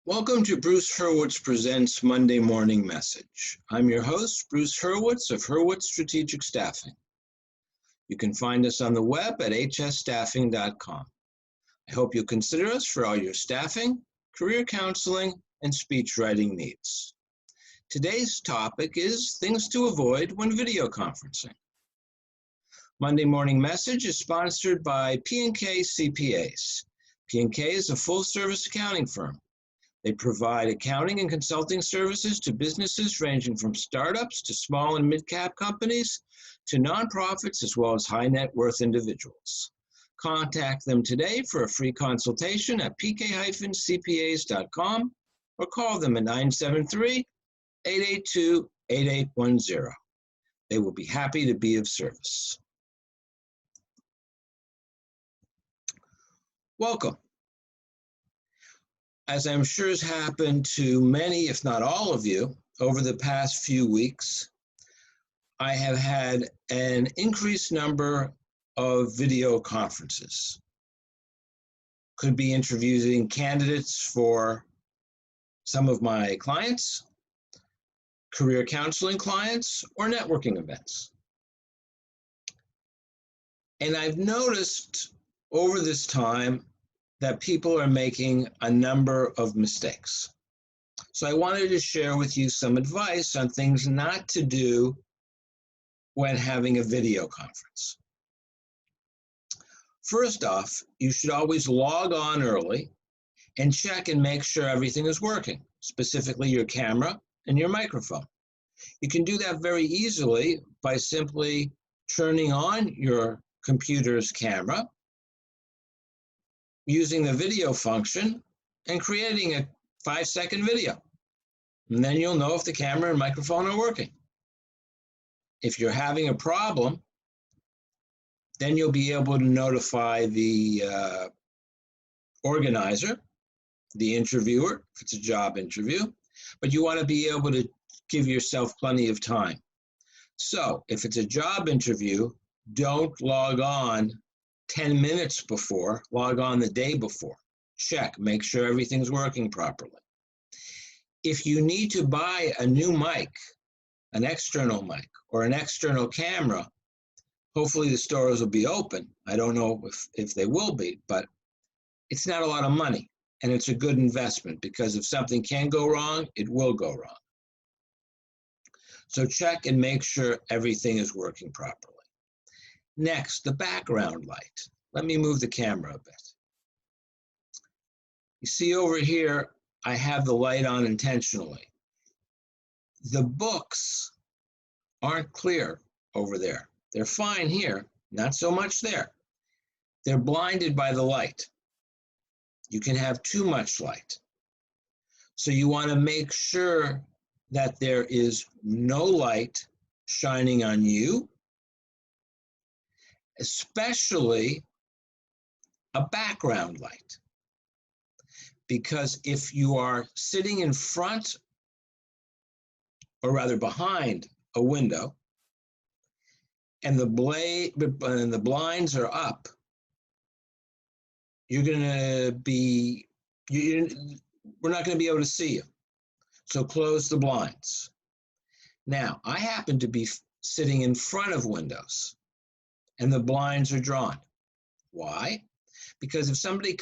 Welcome to Bruce Hurwitz Presents Monday Morning Message. I'm your host, Bruce Hurwitz of Hurwitz Strategic Staffing. You can find us on the web at hsstaffing.com. I hope you'll consider us for all your staffing, career counseling, and speech writing needs. Today's topic is things to avoid when video conferencing. Monday Morning Message is sponsored by P&K CPAs. P&K is a full-service accounting firm. They provide accounting and consulting services to businesses ranging from startups to small and mid-cap companies to nonprofits as well as high net worth individuals. Contact them today for a free consultation at pk-cpas.com or call them at 973-882-8810. They will be happy to be of service. Welcome. As I'm sure has happened to many, if not all of you, over the past few weeks, I have had an increased number of video conferences. Could be interviewing candidates for some of my clients, career counseling clients, or networking events. And I've noticed over this time that people are making a number of mistakes. So I wanted to share with you some advice on things not to do when having a video conference. First off, you should always log on early and check and make sure everything is working, specifically your camera and your microphone. You can do that very easily by simply turning on your computer's camera, using the video function and creating a 5-second video. And then you'll know if the camera and microphone are working. If you're having a problem, then you'll be able to notify the organizer, the interviewer, if it's a job interview, but you want to be able to give yourself plenty of time. So if it's a job interview, don't log on 10 minutes before, log on the day before. Check, make sure everything's working properly. If you need to buy a new mic, an external mic, or an external camera, hopefully the stores will be open. I don't know if they will be, but it's not a lot of money, and it's a good investment because if something can go wrong, it will go wrong. So check and make sure everything is working properly. Next, the background light. Let me move the camera a bit. You see over here, I have the light on intentionally. The books aren't clear over there. They're fine here, not so much there. They're blinded by the light. You can have too much light. So you want to make sure that there is no light shining on you, especially a background light. Because if you are sitting in front, or rather behind a window, and the blinds are up, we're not going to be able to see you. So close the blinds. Now, I happen to be sitting in front of windows, and the blinds are drawn. Why? Because if somebody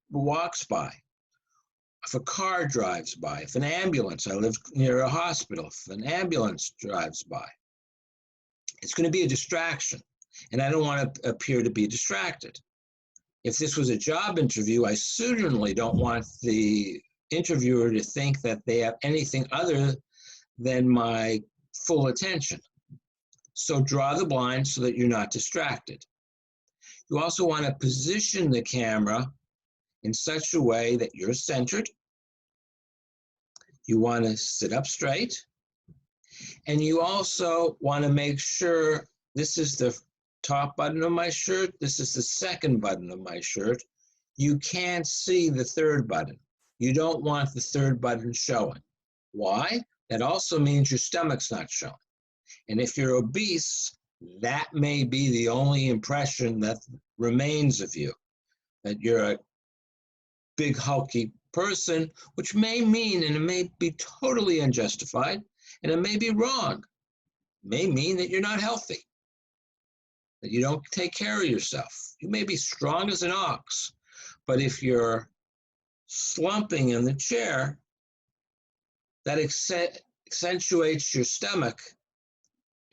walks by, if a car drives by, if an ambulance, I live near a hospital, if an ambulance drives by, it's going to be a distraction, and I don't want to appear to be distracted. If this was a job interview, I certainly don't want the interviewer to think that they have anything other than my full attention. So draw the blinds so that you're not distracted. You also want to position the camera in such a way that you're centered. You want to sit up straight. And you also want to make sure this is the top button of my shirt, this is the second button of my shirt. You can't see the third button. You don't want the third button showing. Why? That also means your stomach's not showing. And if you're obese, that may be the only impression that remains of you, that you're a big, hulky person, which may mean, and it may be totally unjustified, and it may be wrong, may mean that you're not healthy, that you don't take care of yourself. You may be strong as an ox, but if you're slumping in the chair, that accentuates your stomach,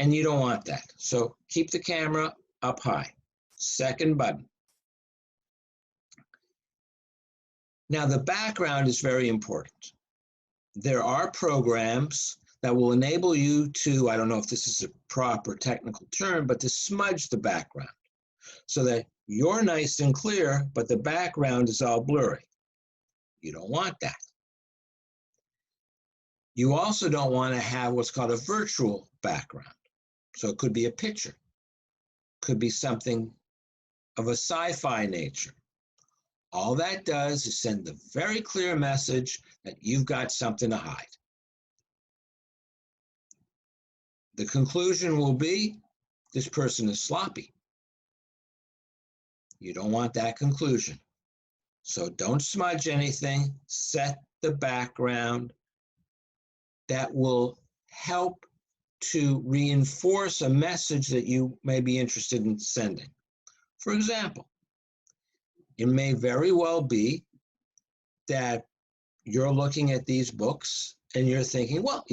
and you don't want that. So keep the camera up high. Second button. Now, the background is very important. There are programs that will enable you to, I don't know if this is a proper technical term, but to smudge the background so that you're nice and clear, but the background is all blurry. You don't want that. You also don't want to have what's called a virtual background. So it could be a picture, could be something of a sci-fi nature. All that does is send the very clear message that you've got something to hide. The conclusion will be, this person is sloppy. You don't want that conclusion. So don't smudge anything. Set the background that will help to reinforce a message that you may be interested in sending. For example, it may very well be that you're looking at these books and you're thinking, well,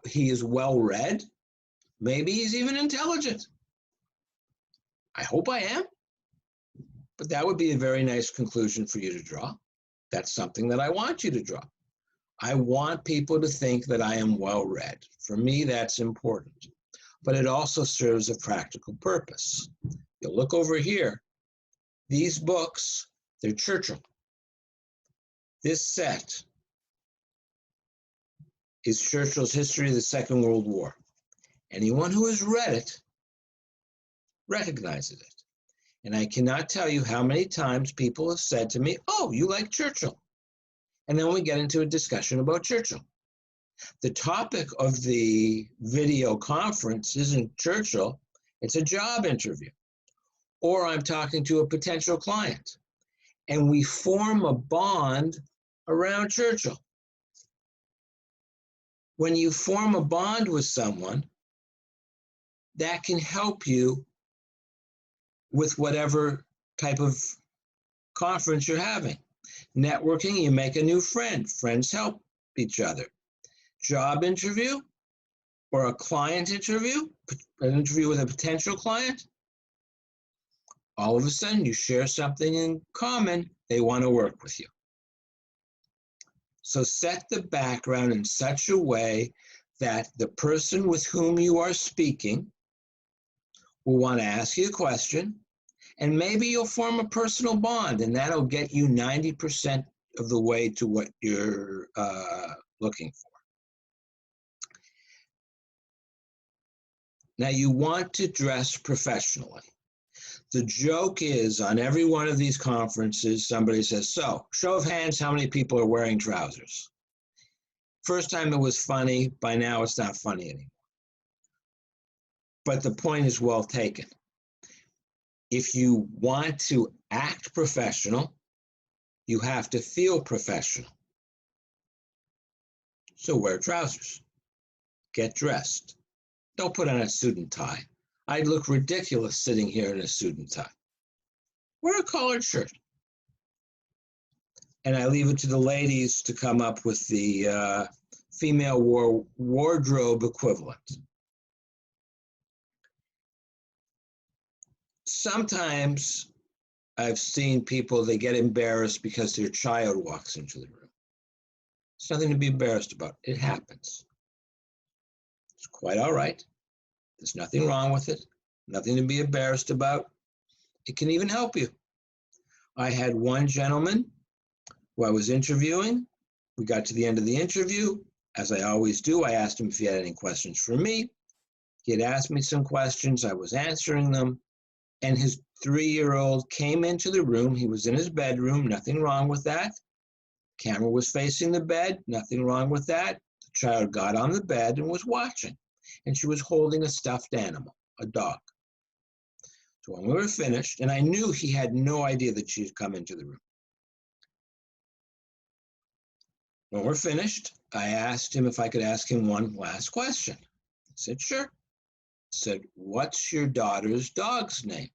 he is well read. Maybe he's even intelligent. I hope I am. But that would be a very nice conclusion for you to draw. That's something that I want you to draw. I want people to think that I am well read. For me, that's important. But it also serves a practical purpose. You'll look over here. These books, they're Churchill. This set is Churchill's History of the Second World War. Anyone who has read it recognizes it. And I cannot tell you how many times people have said to me, oh, you like Churchill. And then we get into a discussion about Churchill. The topic of the video conference isn't Churchill, it's a job interview. Or I'm talking to a potential client. And we form a bond around Churchill. When you form a bond with someone, that can help you with whatever type of conference you're having. Networking, you make a new friend. Friends help each other. Job interview or a client interview, an interview with a potential client, all of a sudden you share something in common, they want to work with you. So set the background in such a way that the person with whom you are speaking will want to ask you a question, and maybe you'll form a personal bond, and that'll get you 90% of the way to what you're looking for. Now, you want to dress professionally. The joke is, on every one of these conferences, somebody says, so, show of hands, how many people are wearing trousers? First time it was funny, by now it's not funny anymore. But the point is well taken. If you want to act professional, you have to feel professional. So wear trousers. Get dressed. Don't put on a suit and tie. I'd look ridiculous sitting here in a suit and tie. Wear a collared shirt. And I leave it to the ladies to come up with the female wardrobe equivalent. Sometimes I've seen people, they get embarrassed because their child walks into the room. It's nothing to be embarrassed about. It happens. It's quite all right. There's nothing wrong with it. Nothing to be embarrassed about. It can even help you. I had one gentleman who I was interviewing. We got to the end of the interview. As I always do, I asked him if he had any questions for me. He had asked me some questions. I was answering them. And his 3-year-old came into the room. He was in his bedroom. Nothing wrong with that. Camera was facing the bed. Nothing wrong with that. The child got on the bed and was watching. And she was holding a stuffed animal, a dog. So when we were finished, and I knew he had no idea that she had come into the room. When we're finished, I asked him if I could ask him one last question. He said, sure. I said, what's your daughter's dog's name?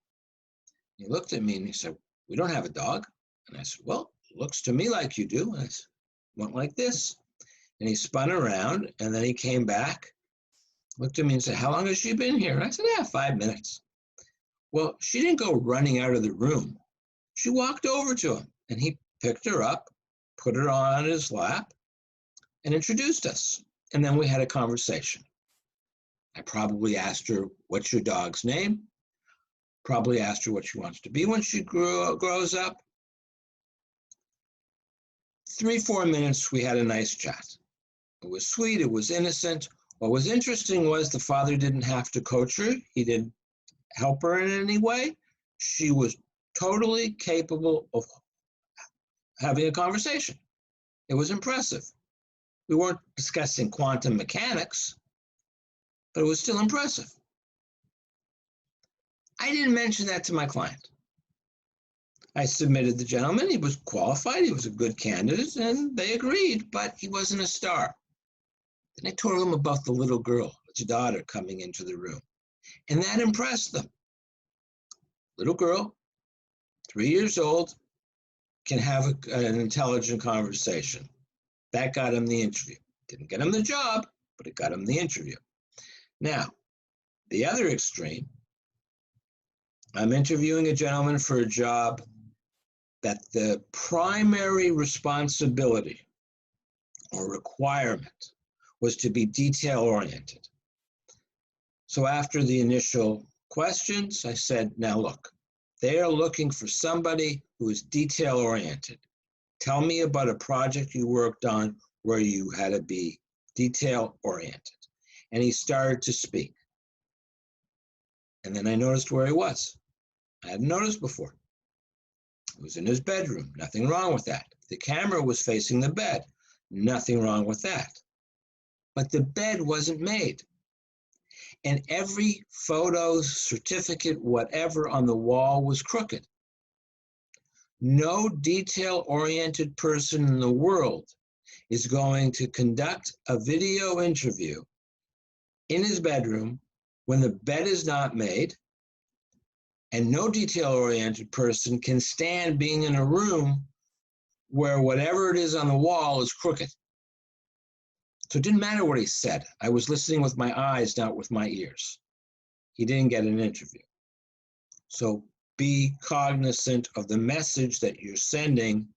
He looked at me and he said, we don't have a dog. And I said, well, it looks to me like you do. And I went like this. And he spun around and then he came back, looked at me and said, how long has she been here? And I said, 5 minutes. Well, she didn't go running out of the room. She walked over to him and he picked her up, put her on his lap, and introduced us. And then we had a conversation. I probably asked her, what's your dog's name? Probably asked her what she wants to be when she grows up. 3-4 minutes, we had a nice chat. It was sweet, it was innocent. What was interesting was the father didn't have to coach her. He didn't help her in any way. She was totally capable of having a conversation. It was impressive. We weren't discussing quantum mechanics, but it was still impressive. I didn't mention that to my client. I submitted the gentleman. He was qualified. He was a good candidate, and they agreed, but he wasn't a star. Then I told them about the little girl, his daughter, coming into the room, and that impressed them. Little girl, 3 years old, can have an intelligent conversation. That got him the interview. Didn't get him the job, but it got him the interview. Now, the other extreme, I'm interviewing a gentleman for a job that the primary responsibility or requirement was to be detail-oriented. So after the initial questions, I said, now look, they are looking for somebody who is detail-oriented. Tell me about a project you worked on where you had to be detail-oriented. And he started to speak. And then I noticed where he was. I hadn't noticed before. He was in his bedroom. Nothing wrong with that. The camera was facing the bed. Nothing wrong with that. But the bed wasn't made. And every photo, certificate, whatever on the wall was crooked. No detail-oriented person in the world is going to conduct a video interview in his bedroom when the bed is not made, and no detail-oriented person can stand being in a room where whatever it is on the wall is crooked. So it didn't matter what he said. I was listening with my eyes, not with my ears. He didn't get an interview. So be cognizant of the message that you're sending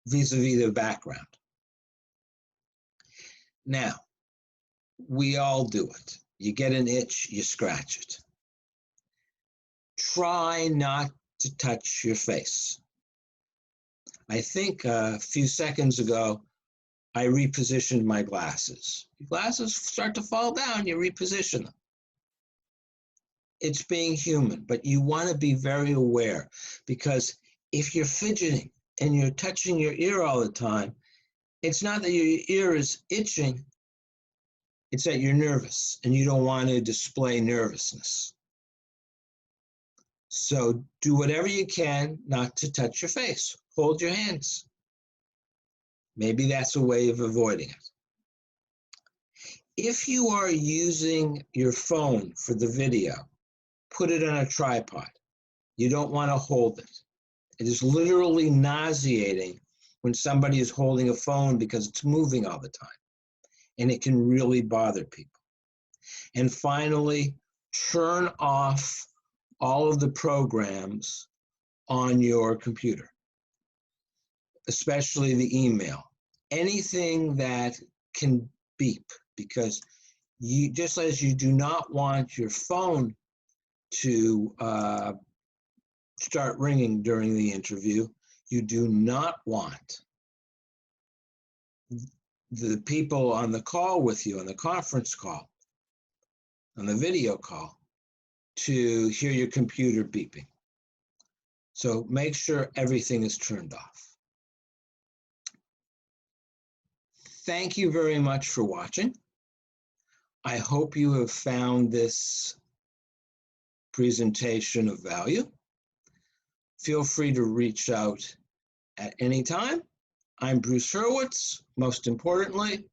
vis-a-vis the background. Now, we all do it. You get an itch, you scratch it. Try not to touch your face. I think a few seconds ago, I repositioned my glasses. Your glasses start to fall down, you reposition them. It's being human, but you want to be very aware, because if you're fidgeting and you're touching your ear all the time, it's not that your ear is itching, it's that you're nervous and you don't want to display nervousness. So do whatever you can not to touch your face. Hold your hands. Maybe that's a way of avoiding it. If you are using your phone for the video, put it on a tripod. You don't want to hold it. It is literally nauseating when somebody is holding a phone because it's moving all the time, and it can really bother people. And finally, turn off all of the programs on your computer, especially the email. Anything that can beep, because you, just as you do not want your phone to start ringing during the interview, you do not want the people on the call with you, on the conference call, on the video call, to hear your computer beeping. So make sure everything is turned off. Thank you very much for watching. I hope you have found this presentation of value. Feel free to reach out at any time. I'm Bruce Hurwitz. Most importantly,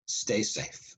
stay safe.